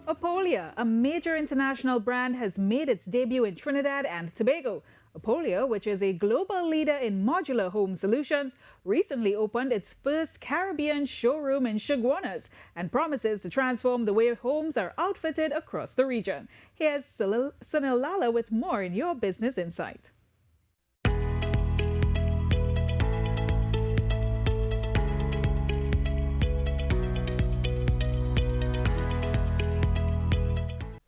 Oppolia, a major international brand, has made its debut in Trinidad and Tobago. Oppolia, which is a global leader in modular home solutions, recently opened its first Caribbean showroom in Chaguanas and promises to transform the way homes are outfitted across the region. Here's Sunil Lala with more in Your Business Insight.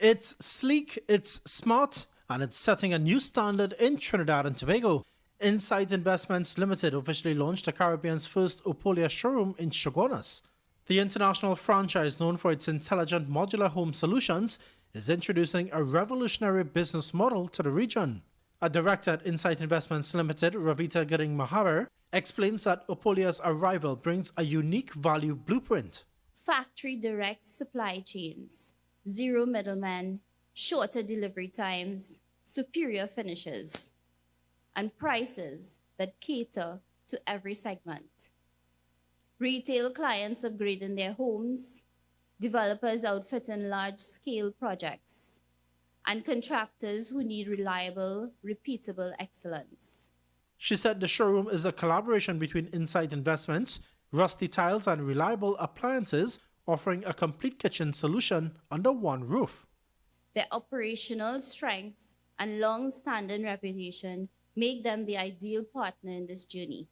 It's sleek, it's smart, and it's setting a new standard in Trinidad and Tobago. Insight Investments Limited officially launched the Caribbean's first Oppolia showroom in Chaguanas. The international franchise, known for its intelligent modular home solutions, is introducing a revolutionary business model to the region. A director at Insight Investments Limited, Ravita Giring Mahaber, explains that Oppolia's arrival brings a unique value blueprint. Factory direct supply chains, zero middlemen, shorter delivery times, superior finishes, and prices that cater to every segment. Retail clients upgrading their homes, developers outfitting large-scale projects, and contractors who need reliable, repeatable excellence. She said the showroom is a collaboration between Insight Investments, Rusty Tiles, and Reliable Appliances, offering a complete kitchen solution under one roof. Their operational strength and long-standing reputation make them the ideal partner in this journey,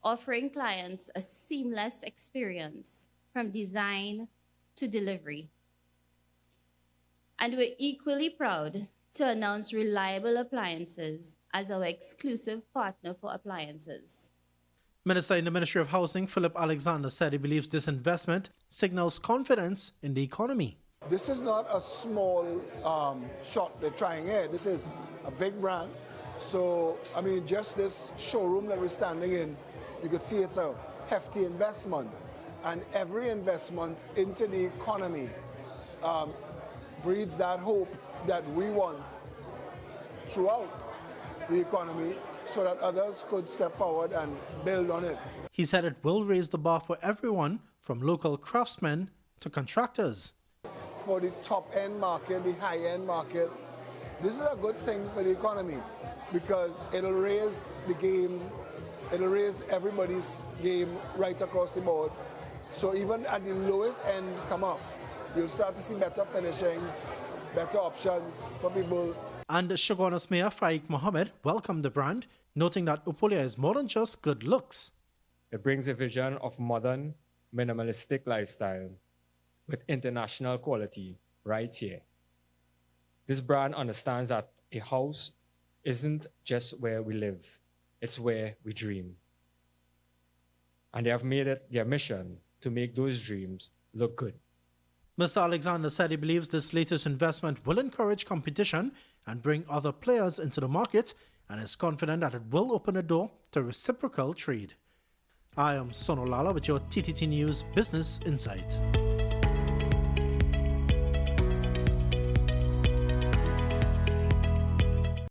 offering clients a seamless experience from design to delivery. And we're equally proud to announce Reliable Appliances as our exclusive partner for appliances. Minister in the Ministry of Housing, Philip Alexander, said he believes this investment signals confidence in the economy. This is not a small shot they're trying here. This is a big brand. So, I mean, just this showroom that we're standing in, you could see it's a hefty investment. And every investment into the economy breeds that hope that we want throughout the economy, so that others could step forward and build on it. He said it will raise the bar for everyone, from local craftsmen to contractors. For the top-end market, the high-end market, this is a good thing for the economy because it'll raise the game, it'll raise everybody's game right across the board. So even at the lowest end come up, you'll start to see better finishings, better options for people. And Chaguanas Mayor Faiq Mohammed welcomed the brand, noting that Oppolia is more than just good looks. It brings a vision of modern, minimalistic lifestyle with international quality right here. This brand understands that a house isn't just where we live, it's where we dream. And they have made it their mission to make those dreams look good. Mr. Alexander said he believes this latest investment will encourage competition and bring other players into the market, and is confident that it will open the door to reciprocal trade. I am Sunil Lala with your TTT News Business Insight.